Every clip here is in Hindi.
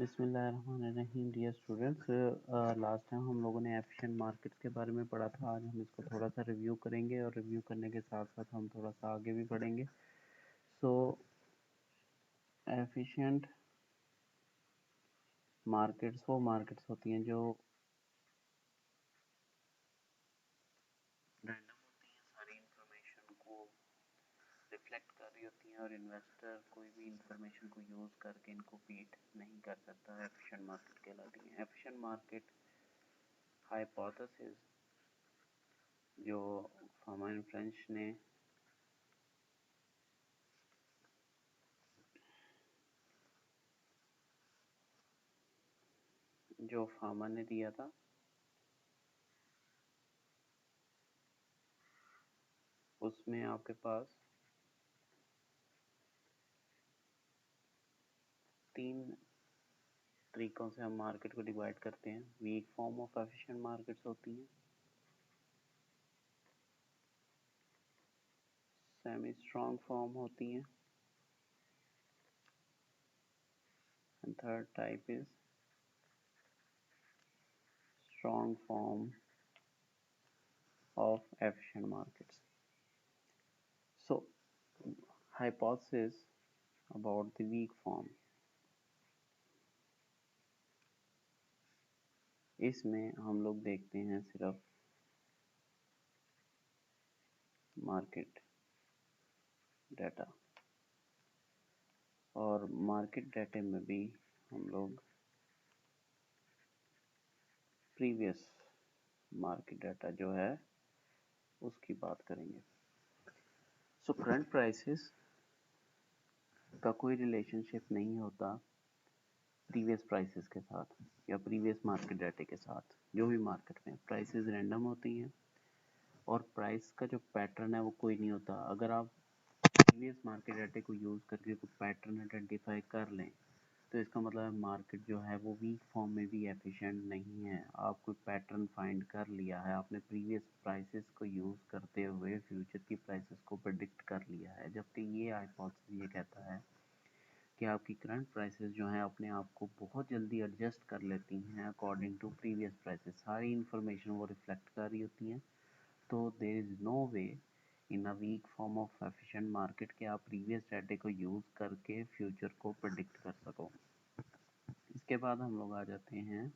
बिस्मिल्लाहिर्रहमानिर्रहीम डियर स्टूडेंट्स, लास्ट टाइम हम लोगों ने एफिशिएंट मार्केट्स के बारे में पढ़ा था। आज हम इसको थोड़ा सा रिव्यू करेंगे और रिव्यू करने के साथ साथ हम थोड़ा सा आगे भी बढ़ेंगे। सो एफिशिएंट मार्केट्स वो मार्केट्स होती हैं जो रैंडम होती हैं, सारी इंफॉर्मेशन को रिफ्लेक्ट कर रही होती हैं और इन्वेस्टर कोई भी इंफॉर्मेशन को यूज़ करके इनको बीट नहीं कर सकता। एफिशिएंट मार्केट कहलाती हैं। एफिशिएंट मार्केट हाइपोथेसिस जो फॉर्मन फ्रेंच ने दिया था, उसमें आपके पास 3 तरीकों से हम मार्केट को डिवाइड करते हैं। Week form of efficient markets होती हैं, सेमी स्ट्रॉन्ग फॉर्म होती हैं, and third type is strong form of efficient markets. So hypothesis about the weak form, इसमें हम लोग देखते हैं सिर्फ मार्केट डाटा, और मार्केट डाटा में भी हम लोग प्रीवियस मार्केट डाटा जो है उसकी बात करेंगे। सो करंट प्राइसेस का कोई रिलेशनशिप नहीं होता प्रीवियस प्राइसेस के साथ या प्रीवियस मार्केट डाटा के साथ। जो भी मार्केट में प्राइसेस रैंडम होती हैं और प्राइस का जो पैटर्न है वो कोई नहीं होता। अगर आप प्रीवियस मार्केट डाटा को यूज़ करके कोई पैटर्न आइडेंटिफाई कर लें तो इसका मतलब है मार्केट जो है वो वीक फॉर्म में भी एफिशिएंट नहीं है। आप कोई पैटर्न फाइंड कर लिया है, आपने प्रीवियस प्राइसेस को यूज़ करते हुए फ्यूचर की प्राइसेस को प्रेडिक्ट कर लिया है, जबकि ये हाइपोथेसिस ये कहता है कि आपकी करंट प्राइसेस जो हैं अपने आप को बहुत जल्दी एडजस्ट कर लेती हैं अकॉर्डिंग टू प्रीवियस प्राइसेस। सारी इन्फॉर्मेशन वो रिफ्लेक्ट कर रही होती हैं। तो there is no way in a weak form of efficient market कि आप प्रीवियस डाटा को यूज़ करके फ्यूचर को प्रेडिक्ट कर सको। इसके बाद हम लोग आ जाते हैं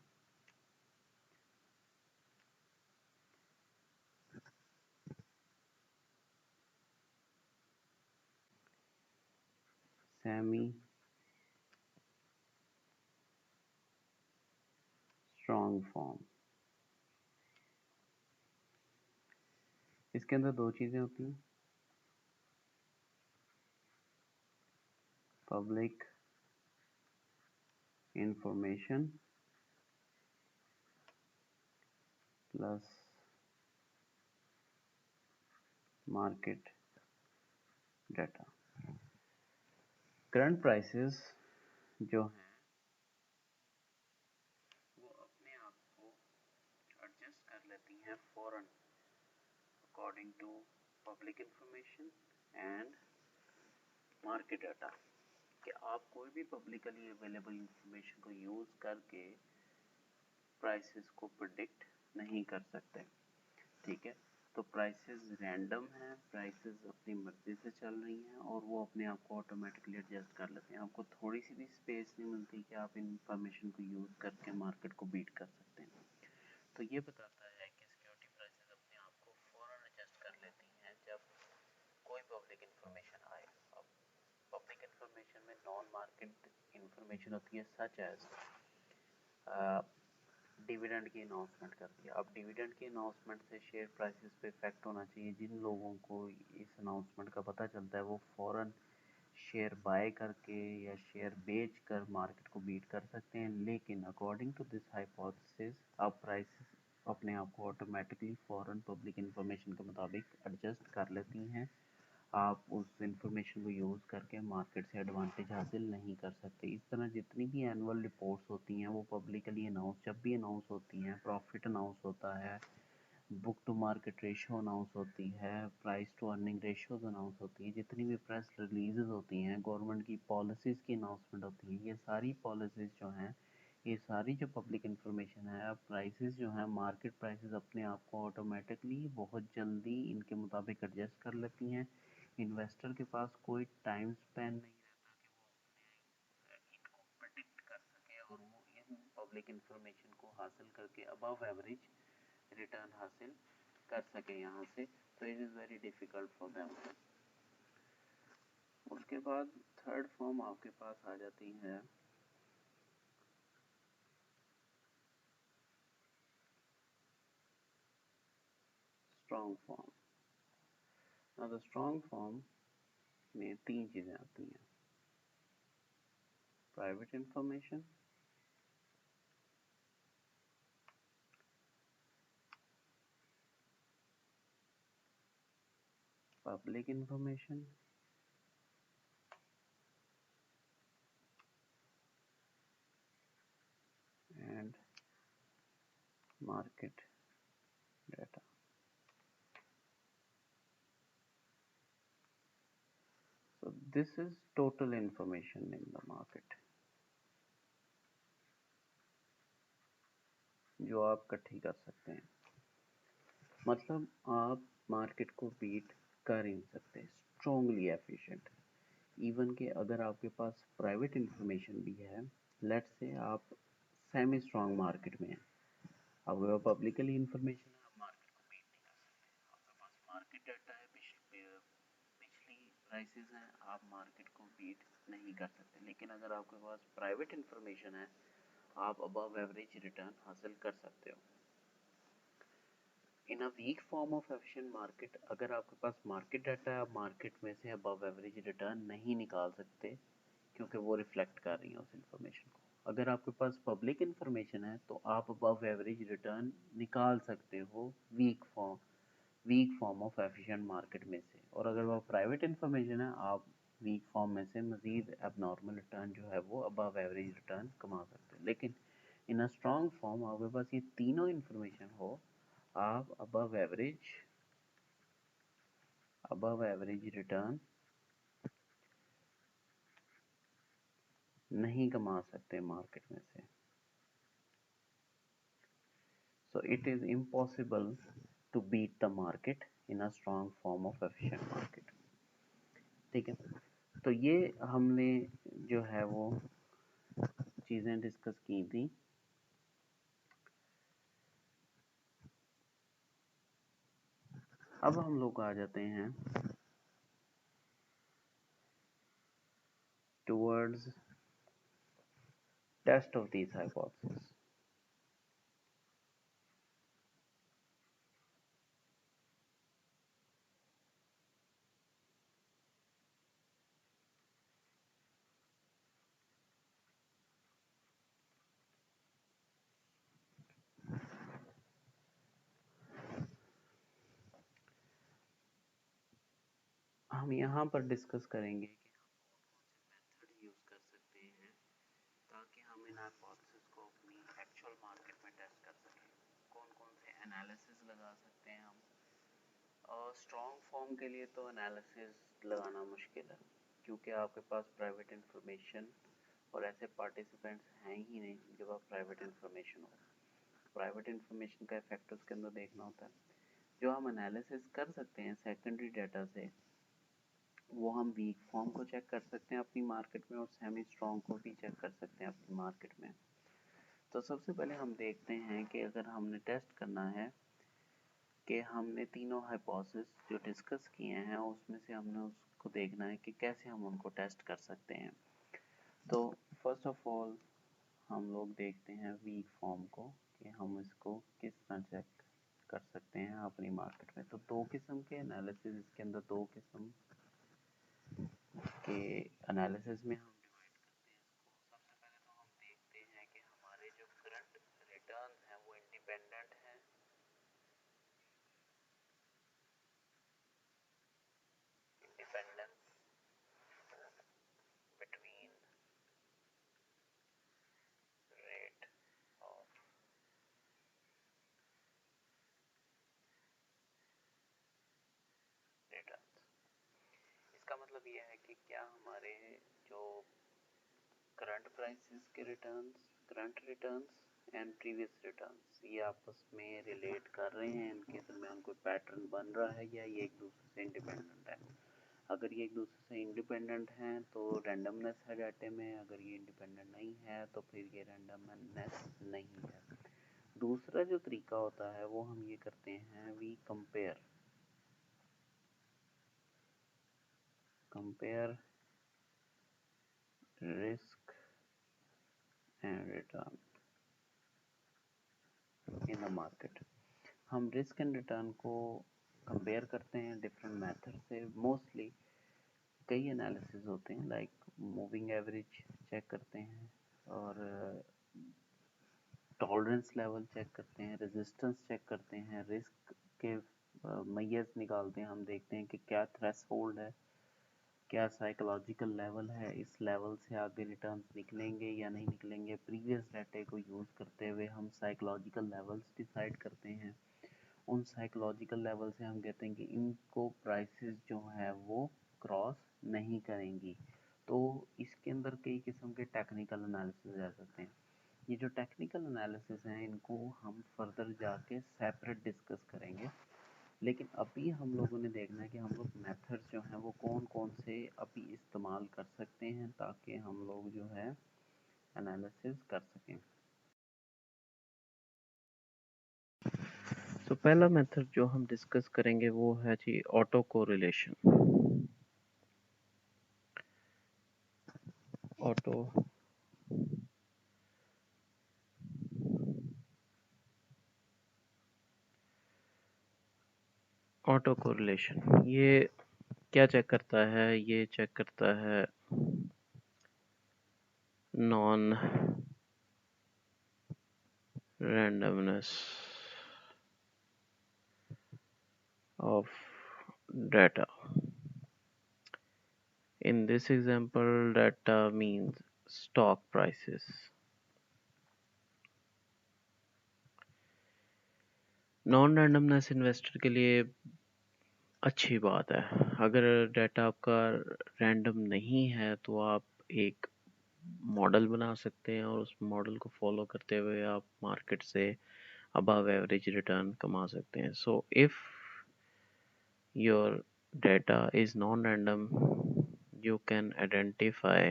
सेमी स्ट्रॉन्ग फॉर्म। इसके अंदर दो चीज़ें होती हैं, public information plus market data. Current prices जो हैं वो अपने आप को एडजस्ट कर लेती हैं फौरन according to public information and market data. कि आप कोई भी पब्लिकली अवेलेबल इंफॉर्मेशन को यूज़ करके प्राइसेस को प्रिडिक्ट नहीं कर सकते। ठीक है, तो प्राइसेस रैंडम हैं, प्राइसेस अपनी मर्जी से चल रही हैं और वो अपने आप को ऑटोमेटिकली एडजस्ट कर लेते हैं। आपको थोड़ी सी भी स्पेस नहीं मिलती कि आप इन इंफॉर्मेशन को यूज़ करके मार्केट को बीट कर सकते हैं। तो ये बताता है कि सिक्योरिटी प्राइसेस अपने आप को फ़ौरन एडजस्ट कर लेती हैं जब कोई पब्लिक इंफॉर्मेशन आए। अब पब्लिक इंफॉर्मेशन में नॉन मार्केट इंफॉर्मेशन होती है, सच एज डिविडेंड की अनाउंसमेंट कर दिया। अब डिविडेंड की अनाउंसमेंट से शेयर प्राइसेस पे इफेक्ट होना चाहिए। जिन लोगों को इस अनाउंसमेंट का पता चलता है वो फ़ौरन शेयर बाय करके या शेयर बेच कर मार्केट को बीट कर सकते हैं। लेकिन अकॉर्डिंग टू दिस हाइपोथेसिस अब प्राइसेस अपने आप को ऑटोमेटिकली फ़ौरन पब्लिक इंफॉर्मेशन के मुताबिक एडजस्ट कर लेती हैं। आप उस इंफॉर्मेशन को यूज़ करके मार्केट से एडवांटेज हासिल नहीं कर सकते। इस तरह जितनी भी एनुअल रिपोर्ट्स होती हैं वो पब्लिकली अनाउंस जब भी अनाउंस होती हैं, प्रॉफिट अनाउंस होता है, book to market ratio announce होती है, price to earning ratios announce होती है, जितनी भी प्रेस रिलीजेस होती हैं, गवर्नमेंट की पॉलिसीज़ की अनाउंसमेंट होती है, ये सारी पॉलिसीज़ जो हैं, ये सारी जो पब्लिक इन्फॉर्मेशन है, प्राइसेस जो हैं, मार्केट प्राइसेस अपने आप को ऑटोमेटिकली बहुत जल्दी इनके मुताबिक एडजस्ट कर लेती हैं। इन्वेस्टर के पास कोई टाइम स्पैन नहीं इनको प्रेडिक्ट कर सके और वो इन पब्लिक इन्फॉर्मेशन को हासिल करके अबव एवरेज रिटर्न हासिल कर सके यहाँ से, तो it is very difficult for them. उसके बाद थर्ड फॉर्म आपके पास आ जाती है स्ट्रॉन्ग फॉर्म। अब स्ट्रॉन्ग फॉर्म में तीन चीज़ें आती हैं, private information, public information and market data. So this is total information in the market जो आप इकट्ठी कर सकते हैं। मतलब आप मार्केट को बीट कर ही नहीं सकते, स्ट्रॉन्गली एफिशिएंट। इवन कि अगर आपके पास प्राइवेट इंफॉर्मेशन भी है, लेट्स से आप सेमी स्ट्रॉन्ग मार्केट में हैं, आपके पास पब्लिकली इंफॉर्मेशन है, आप मार्केट को बीट नहीं कर सकते। आपके पास मार्केट डाटा है, पिछली प्राइसेस हैं, आप मार्केट को बीट नहीं कर सकते। लेकिन अगर आपके पास प्राइवेट इंफॉर्मेशन है, आप अबव एवरेज रिटर्न हासिल कर सकते हो। In a weak form of efficient market, अगर आपके पास मार्केट डाटा है, आप मार्केट में से अबव एवरेज रिटर्न नहीं निकाल सकते, क्योंकि वो रिफ्लेक्ट कर रही है उस इंफॉर्मेशन को। अगर आपके पास पब्लिक इंफॉर्मेशन है तो आप अबव एवरेज रिटर्न निकाल सकते हो week form of efficient market में से। और अगर वो प्राइवेट इंफॉर्मेशन है, आप वीक फॉर्म में से मजीद एबनॉर्मल रिटर्न जो है वो अबव एवरेज रिटर्न कमा सकते हैं। लेकिन इन अ स्ट्रॉन्ग फॉर्म आपके पास ये तीनों इंफॉर्मेशन हो, आप अबव एवरेज रिटर्न नहीं कमा सकते मार्केट में से। So it is impossible to beat the market in a strong form of efficient market। ठीक है, तो ये हमने जो है वो चीज़ें डिस्कस की थी। अब हम लोग आ जाते हैं towards test of these hypothesis. हम यहाँ पर डिस्कस करेंगे कि हम कौन कौन से मेथड यूज़ कर सकते हैं ताकि हम इन हाइपोथेसिस को अपनी एक्चुअल मार्केट में टेस्ट कर सकें। कौन कौन से एनालिसिस लगा सकते हैं हम। और स्ट्रॉन्ग फॉर्म के लिए तो एनालिसिस लगाना मुश्किल है, क्योंकि आपके पास प्राइवेट इंफॉर्मेशन और ऐसे पार्टिसिपेंट्स हैं ही नहीं जिनके पास प्राइवेट इंफॉर्मेशन हो। प्राइवेट इंफॉर्मेशन का इफेक्ट उसके अंदर देखना होता है। जो हम एनालिसिस कर सकते हैं सेकेंडरी डाटा से, वो हम वीक फॉर्म को चेक कर सकते हैं अपनी मार्केट में, और सेमी स्ट्रॉन्ग को भी चेक कर सकते हैं अपनी मार्केट में। तो सबसे पहले हम देखते हैं कि अगर हमने टेस्ट करना है कि हमने तीनों हाइपोथेसिस जो डिस्कस किए हैं उसमें से हमने उसको देखना है कि कैसे हम उनको टेस्ट कर सकते हैं। तो फर्स्ट ऑफ ऑल हम लोग देखते हैं वीक फॉर्म को कि हम इसको किस तरह चेक कर सकते हैं अपनी मार्केट में। तो दो किस्म के एनालिसिस, इसके अंदर दो किस्म के एनालिसिस में हम डिवाइड करते हैं इसको। सबसे पहले तो हम देखते हैं कि हमारे जो करंट रिटर्न हैं वो इंडिपेंडेंट हैं, इंडिपेंडेंस बिटवीन रेट ऑफ इसका मतलब ये है कि क्या हमारे जो करंट प्राइसेस के returns, current returns and previous returns ये आपस में रिलेट कर रहे हैं, इनके दरमियान कोई पैटर्न बन रहा है या ये एक दूसरे से इंडिपेंडेंट है। अगर ये एक दूसरे से इंडिपेंडेंट हैं तो रैंडमनेस है डाटे में, अगर ये इंडिपेंडेंट नहीं है तो फिर ये रैंडमनेस नहीं है। दूसरा जो तरीका होता है वो हम ये करते हैं, we compare risk and return in the market. हम रिस्क एंड रिटर्न को कंपेयर करते हैं डिफरेंट मेथड से। मोस्टली कई एनालिसिस होते हैं, लाइक मूविंग एवरेज चेक करते हैं और टॉलरेंस लेवल चेक करते हैं, रेजिस्टेंस चेक करते हैं, रिस्क के मैयर्स निकालते हैं। हम देखते हैं कि क्या थ्रेशोल्ड है, क्या साइकोलॉजिकल लेवल है, इस लेवल से आगे रिटर्न्स निकलेंगे या नहीं निकलेंगे। प्रीवियस डाटे को यूज़ करते हुए हम साइकोलॉजिकल लेवल्स डिसाइड करते हैं। उन साइकोलॉजिकल लेवल से हम कहते हैं कि इनको प्राइसेस जो है वो क्रॉस नहीं करेंगी। तो इसके अंदर कई किस्म के टेक्निकल एनालिसिस आ सकते हैं। ये जो टेक्निकल एनालिसिस हैं इनको हम फर्दर जाके सेपरेट डिस्कस करेंगे, लेकिन अभी हम लोगों ने देखना है कि हम लोग मेथड्स जो हैं वो कौन कौन से अभी इस्तेमाल कर सकते हैं ताकि हम लोग जो है एनालिसिस कर सकें। तो पहला मेथड जो हम डिस्कस करेंगे वो है जी autocorrelation. Auto autocorrelation ये क्या चेक करता है? ये चेक करता है non randomness of data. In this example, data means stock prices. Non randomness investor के लिए अच्छी बात है। अगर डाटा आपका रैंडम नहीं है तो आप एक मॉडल बना सकते हैं और उस मॉडल को फॉलो करते हुए आप मार्केट से अबव एवरेज रिटर्न कमा सकते हैं। So if your data is non-random, you can identify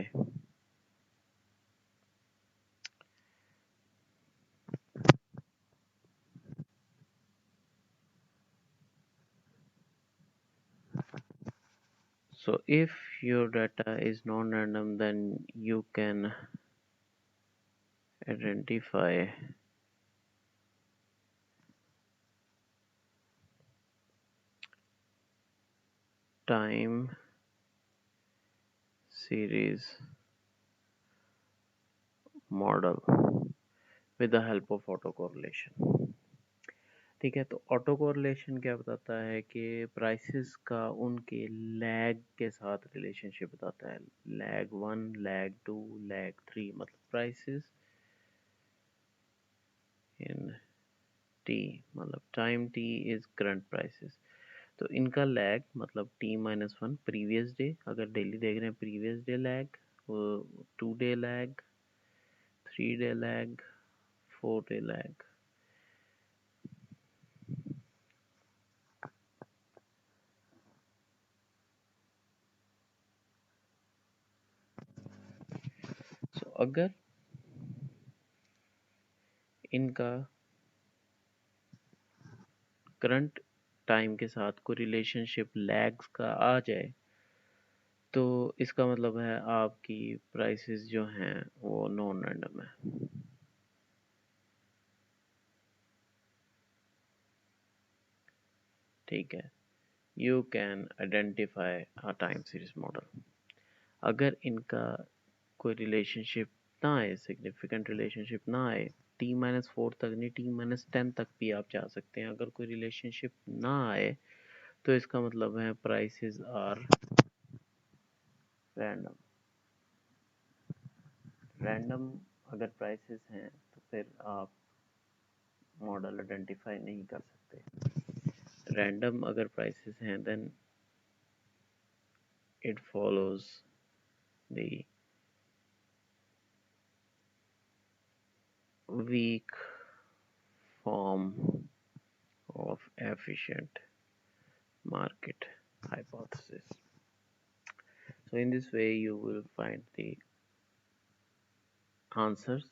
so if your data is non-random, then you can identify time series model with the help of autocorrelation। ठीक है, तो ऑटो कोरिलेशन क्या बताता है कि प्राइसेस का उनके लैग के साथ रिलेशनशिप बताता है। लैग 1, लैग 2, लैग 3, मतलब प्राइसेस इन टी, मतलब time T is current prices. तो इनका लैग मतलब t-1 प्रीवियस डे, अगर डेली देख रहे हैं previous day lag, 2 day lag, 3 day lag, 4 day lag. So अगर इनका करंट टाइम के साथ कोई रिलेशनशिप लैग्स का आ जाए तो इसका मतलब है आपकी प्राइसेस जो हैं वो नॉन रैंडम है। ठीक है, you can identify a time series model. अगर इनका कोई रिलेशनशिप ना आए, सिग्निफिकेंट रिलेशनशिप ना आए, t-4 तक नहीं, t-10 तक भी आप जा सकते हैं। अगर कोई रिलेशनशिप ना आए तो इसका मतलब है प्राइसेस आर रैंडम। रैंडम अगर प्राइसेस हैं तो फिर आप मॉडल आइडेंटिफाई नहीं कर सकते। रैंडम अगर प्राइसेस हैं then it follows the weak form of efficient market hypothesis. So in this way you will find the answers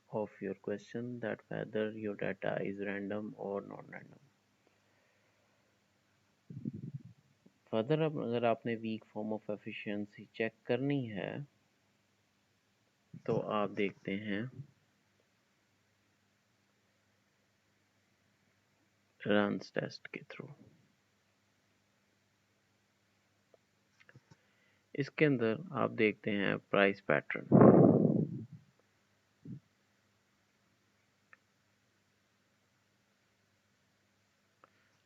of your question that whether your data is random or non-random. Further अब अगर आपने weak form of efficiency check करनी है तो आप देखते हैं रन्स टेस्ट के थ्रू। इसके अंदर आप देखते हैं price pattern,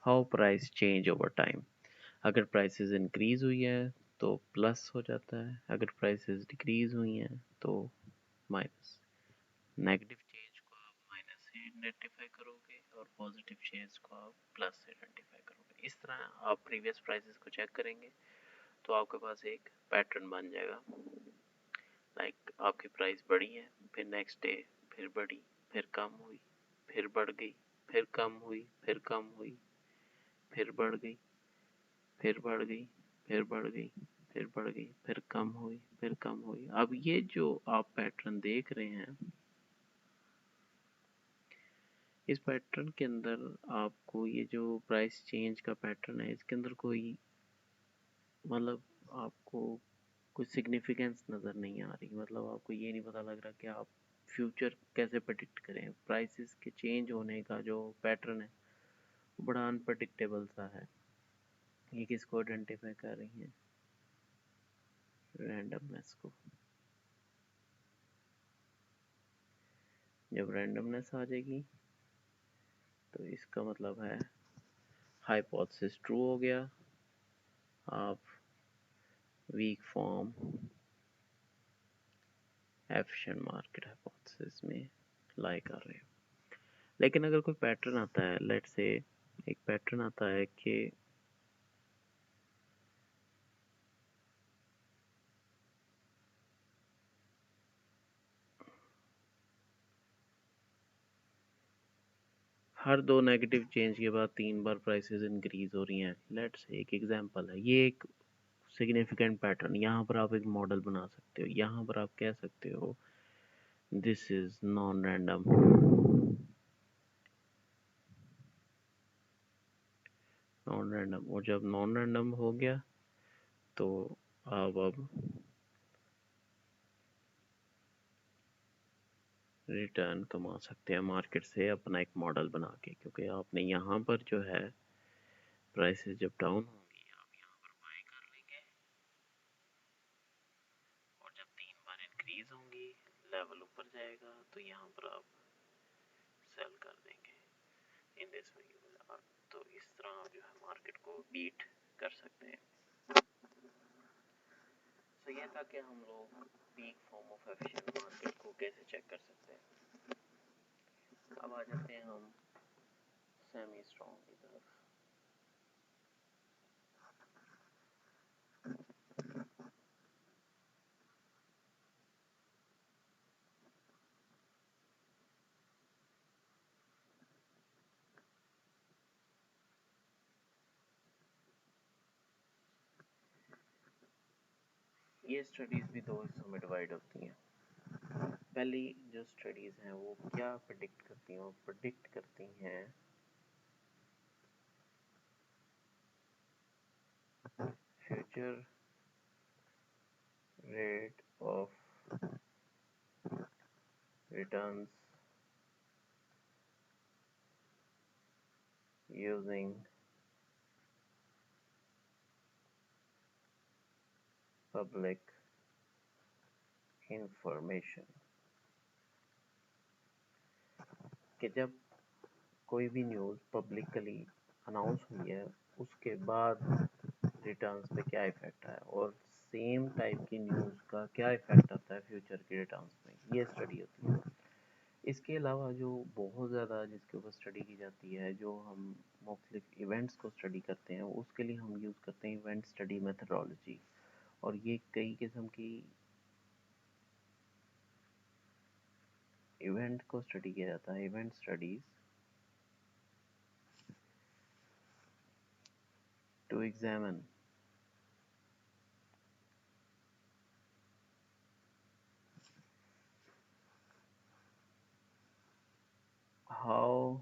how price change over time. अगर प्राइसेस इंक्रीज हुई है तो प्लस हो जाता है, अगर प्राइसेस डिक्रीज हुई हैं तो माइनस। नेगेटिव चेंज को आप माइनस से आइडेंटिफाई करोगे और पॉजिटिव चेंज को आप प्लस से आइडेंटिफाई करोगे। इस तरह आप प्रीवियस प्राइसेस को चेक करेंगे तो आपके पास एक पैटर्न बन जाएगा। लाइक आपकी प्राइस बढ़ी है, फिर नेक्स्ट डे फिर बढ़ी, फिर कम हुई, फिर बढ़ गई, फिर कम हुई, फिर कम हुई, फिर बढ़ गई, फिर बढ़ गई, फिर बढ़ गई, फिर बढ़ गई, फिर कम हुई, फिर कम हुई। अब ये जो आप पैटर्न देख रहे हैं, इस पैटर्न के अंदर आपको ये जो प्राइस चेंज का पैटर्न है इसके अंदर कोई मतलब आपको कोई सिग्निफिकेंस नज़र नहीं आ रही। मतलब आपको ये नहीं पता लग रहा कि आप फ्यूचर कैसे प्रेडिक्ट करें। प्राइसेस के चेंज होने का जो पैटर्न है वो बड़ा अनप्रडिक्टेबल सा है। ये किसको आइडेंटिफाई कर रही हैं? रैंडमनेस को। जब रैंडमनेस आ जाएगी तो इसका मतलब है हाइपोथेसिस ट्रू हो गया, आप weak form efficient market hypothesis में लाई कर रहे हो। लेकिन अगर कोई पैटर्न आता है, लेट्स से एक पैटर्न आता है कि हर 2 नेगेटिव चेंज के बाद 3 बार प्राइसेस इंक्रीज हो रही हैं। लेट्स से एक एग्जांपल है, ये एक सिग्निफिकेंट पैटर्न। यहाँ पर आप एक मॉडल बना सकते हो, यहाँ पर आप कह सकते हो this is non random. Non random, और जब नॉन रैंडम हो गया तो आप अब रिटर्न कमा सकते हैं मार्केट से अपना एक मॉडल बना के, क्योंकि आपने यहाँ पर जो है प्राइसेस जब डाउन होंगी आप यहाँ पर बाय कर लेंगे, और जब 3 बार इंक्रीज होंगी लेवल ऊपर जाएगा तो यहाँ पर आप सेल कर देंगे। In this way you will earn. तो इस तरह आप जो है मार्केट को बीट कर सकते हैं। तो ये था कि हम लोग peak form of efficient market को कैसे चेक कर सकते हैं। अब आ जाते हैं हम सेमी स्ट्रॉन्ग की तरफ। ये स्टडीज भी 2 हिस्सों में डिवाइड होती हैं। पहली जो स्टडीज हैं वो क्या प्रेडिक्ट करती हैं? वो प्रेडिक्ट करती हैं future rate of returns using public information. कि जब कोई भी न्यूज़ पब्लिकली अनाउंस हुई है उसके बाद रिटर्न्स पे क्या इफेक्ट आया, और सेम टाइप की न्यूज़ का क्या इफेक्ट आता है फ्यूचर के रिटर्न्स में, ये स्टडी होती है। इसके अलावा जो बहुत ज़्यादा जिसके ऊपर स्टडी की जाती है, जो हम मुख्तलिफ इवेंट्स को स्टडी करते हैं, उसके लिए हम यूज़ करते हैं इवेंट स्टडी मेथडोलॉजी। और ये कई किस्म की इवेंट को स्टडी किया जाता है, event studies to examine how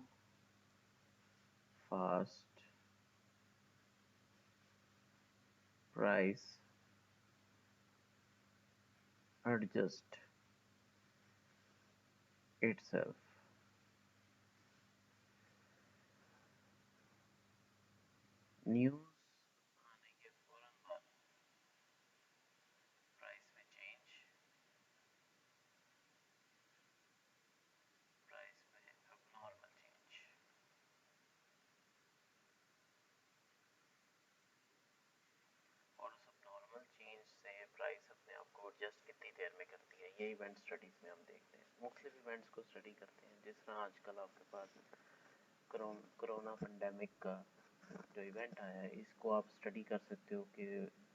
fast price adjust itself. News आने के फौरन बाद प्राइस में चेंज, प्राइस में abnormal चेंज, और उस abnormal चेंज से प्राइस अपने आप को एडजस्ट कितनी देर में करती है, ये इवेंट स्टडीज में हम देखते हैं। मुख्तलिफ इवेंट्स को स्टडी करते हैं, जिस तरह आजकल आपके पास कोरोना पेंडेमिक का जो इवेंट आया है, इसको आप स्टडी कर सकते हो कि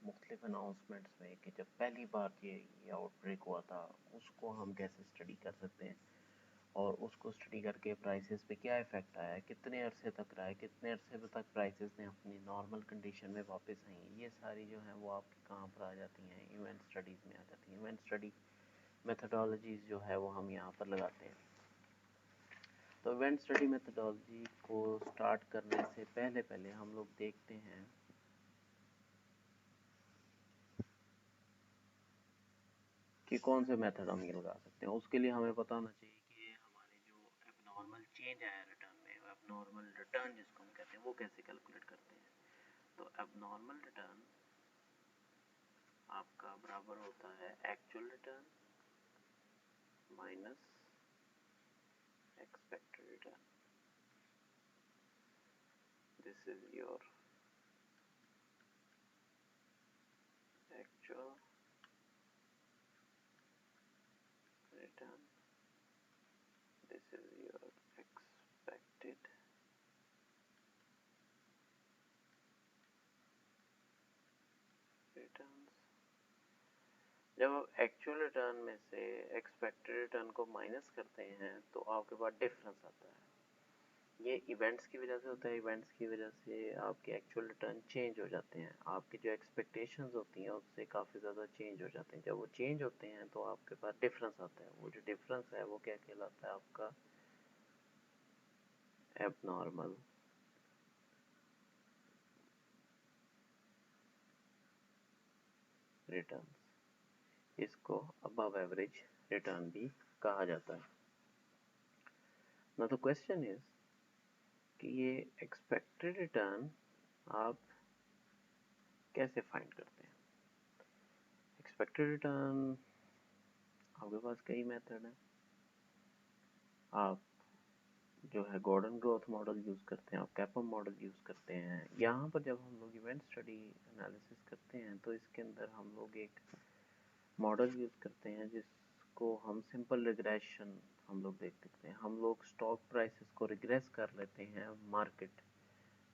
मुख्तलिफ अनाउंसमेंट्स में कि जब पहली बार ये आउटब्रेक हुआ था, उसको हम कैसे स्टडी कर सकते हैं और उसको स्टडी करके प्राइसेस पे क्या इफ़ेक्ट आया है, कितने अरसे तक रहा है, कितने अरसे तक प्राइसेस ने अपनी नॉर्मल कंडीशन में वापस आई हैं, ये सारी जो हैं वो आपके कहाँ पर आ जाती हैं, इवेंट स्टडीज़ में आ जाती हैं। इवेंट स्टडी मेथडोलॉजीज़ जो है वो हम यहाँ पर लगाते हैं। तो इवेंट स्टडी मेथडोलॉजी को स्टार्ट करने से पहले पहले हम लोग देखते हैं कि कौन से मेथड हम ये लगा सकते हैं। उसके लिए हमें पता होना चाहिए कि हमारे जो एबनॉर्मल चेंज आया रिटर्न में, एबनॉर्मल रिटर्न जिसको हम कहते हैं, वो कैसे कैलकुलेट करते हैं। तो एबनॉर्मल रिटर्न आपका बराबर होता है actual return minus expected return. This is your actual return, this is your expected return. जब आप एक्चुअल रिटर्न में से एक्सपेक्टेड रिटर्न को माइनस करते हैं तो आपके पास डिफरेंस आता है। ये इवेंट्स की वजह से होता है, इवेंट्स की वजह से आपके एक्चुअल रिटर्न चेंज हो जाते हैं, आपकी जो एक्सपेक्टेशंस होती हैं उससे काफ़ी ज़्यादा चेंज हो जाते हैं। जब वो चेंज होते हैं तो आपके पास डिफरेंस आता है। वो जो डिफरेंस है वो क्या कहलाता है, आपका एबनॉर्मल रिटर्न। इसको अबव एवरेज रिटर्न भी कहा जाता है। ना तो क्वेश्चन इज कि ये एक्सपेक्टेड रिटर्न आप कैसे फाइंड करते हैं। एक्सपेक्टेड रिटर्न आपके पास कई मेथड हैं। आप जो है गॉर्डन ग्रोथ मॉडल यूज़ करते हैं, आप कैपम मॉडल यूज़ करते हैं। यहाँ पर जब हम लोग इवेंट स्टडी एनालिसिस करते हैं तो इसके अंदर हम लोग एक मॉडल यूज़ करते हैं जिसको हम सिंपल रिग्रेशन हम लोग देख सकते हैं। हम लोग स्टॉक प्राइसेस को रिग्रेस कर लेते हैं मार्केट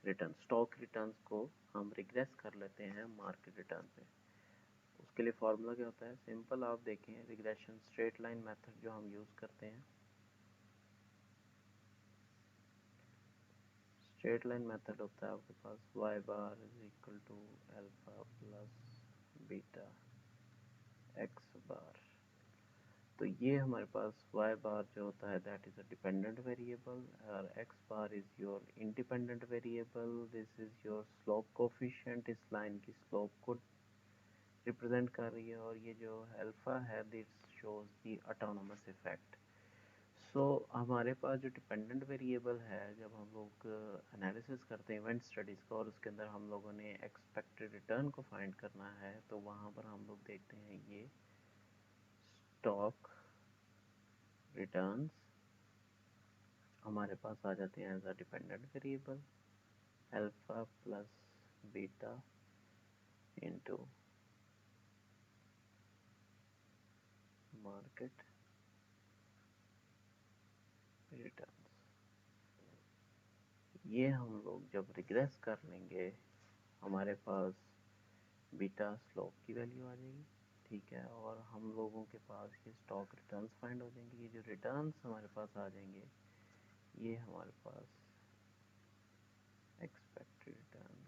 रिटर्न, स्टॉक रिटर्न्स को हम रिग्रेस कर लेते हैं मार्केट रिटर्न पे। उसके लिए फार्मूला क्या होता है, सिंपल आप देखें, रिग्रेशन स्ट्रेट लाइन मेथड जो हम यूज़ करते हैं, स्ट्रेट लाइन मेथड होता है आपके पास y bar is equal to alpha plus beta x bar. तो ये हमारे पास y बार जो होता है that is a dependent variable और x bar is your independent variable. This is your slope coefficient, इस लाइन की स्लोप को रिप्रेजेंट कर रही है, और ये जो अल्फा है this shows the autonomous effect. So हमारे पास जो डिपेंडेंट वेरिएबल है, जब हम लोग एनालिसिस करते हैं इवेंट स्टडीज़ का और उसके अंदर हम लोगों ने एक्सपेक्टेड रिटर्न को फाइंड करना है, तो वहाँ पर हम लोग देखते हैं ये स्टॉक रिटर्न्स हमारे पास आ जाते हैं as a dependent variable, alpha plus beta into market returns. ये हम लोग जब रिग्रेस कर लेंगे, हमारे पास बीटा स्लोप की वैल्यू आ जाएगी, ठीक है। और हम लोगों के पास ये स्टॉक रिटर्न्स फाइंड हो जाएंगे। ये जो रिटर्न्स हमारे पास आ जाएंगे ये हमारे पास एक्सपेक्टेड रिटर्न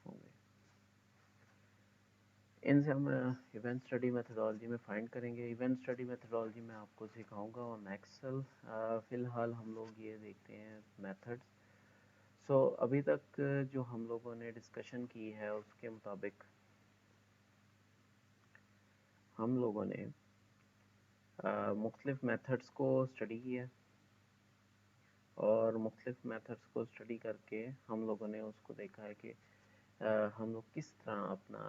होंगे। इनसे हम इवेंट स्टडी मेथडोलॉजी में फाइंड करेंगे। इवेंट स्टडी मेथडोलॉजी में आपको सिखाऊंगा ऑन एक्सेल। फ़िलहाल हम लोग ये देखते हैं मेथड्स। सो अभी तक जो हम लोगों ने डिस्कशन की है उसके मुताबिक हम लोगों ने मुख्तलिफ मेथड्स को स्टडी किया और मुख्तलिफ मेथड्स को स्टडी करके हम लोगों ने उसको देखा है कि हम लोग किस तरह अपना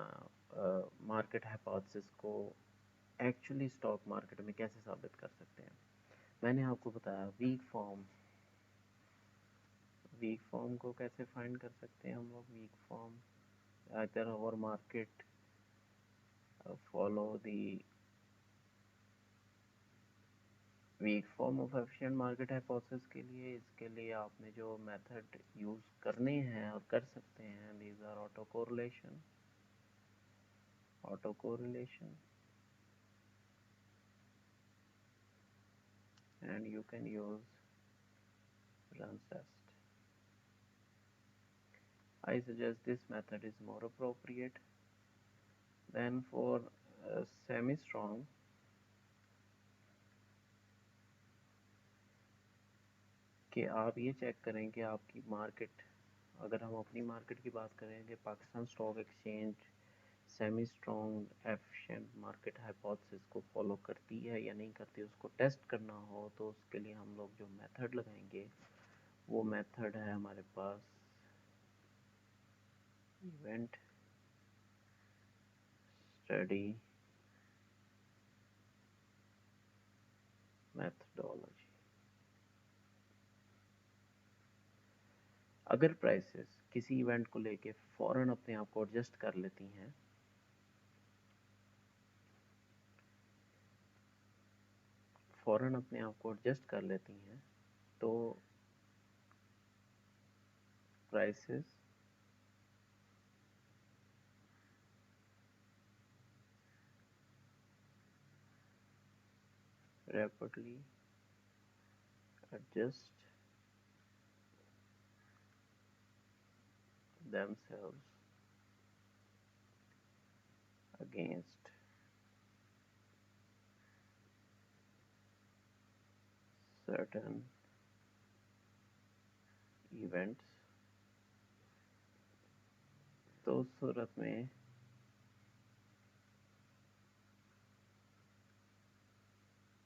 मार्केट हाइपोथेसिस को एक्चुअली स्टॉक मार्केट में कैसे साबित कर सकते हैं। मैंने आपको बताया वीक फॉर्म को कैसे फाइंड कर सकते हैं हम लोग। Weak form either our market follow the weak form of efficient market hypothesis के लिए इसके लिए आपने जो मेथड यूज़ करने हैं और कर सकते हैं these are auto correlation and you can use Bruns test. I suggest this method is more appropriate than for semi-strong. कि आप ये चेक करें कि आपकी मार्केट, अगर हम अपनी मार्केट की बात करें कि Pakistan stock exchange semi strong efficient market hypothesis को फॉलो करती है या नहीं करती, उसको टेस्ट करना हो तो उसके लिए हम लोग जो मेथड लगाएंगे वो मेथड है हमारे पास इवेंट स्टडी मेथडोलॉजी। अगर प्राइसेस किसी इवेंट को लेके फ़ौरन अपने आप को एडजस्ट कर लेती हैं तो prices rapidly adjust themselves against certain events, तो उस सूरत में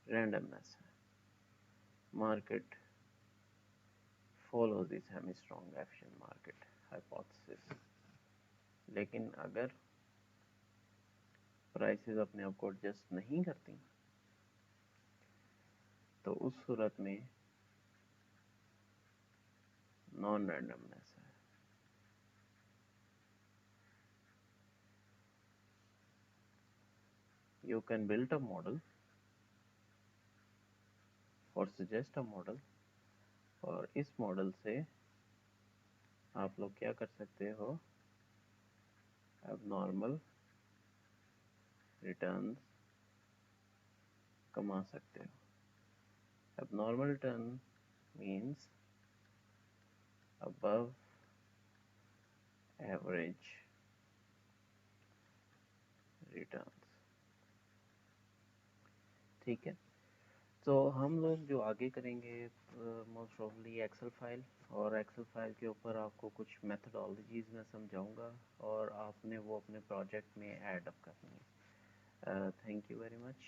randomness है, market follows the semi-strong efficient market hypothesis। लेकिन अगर प्राइसेस अपने आप को एडजस्ट नहीं करती तो उस सूरत में नॉन रैंडमनेस है। You can build a model और सजेस्ट अ मॉडल, और इस मॉडल से आप लोग क्या कर सकते हो, एबनॉर्मल रिटर्न्स कमा सकते हो। Abnormal return means above average returns, ठीक है। तो हम लोग जो आगे करेंगे मोस्ट प्रॉब्ली एक्सेल फाइल, और एक्सेल फाइल के ऊपर आपको कुछ मेथडोलॉजीज़ मैं समझाऊंगा और आपने वो अपने प्रोजेक्ट में ऐड अप करनी है। Thank you very much.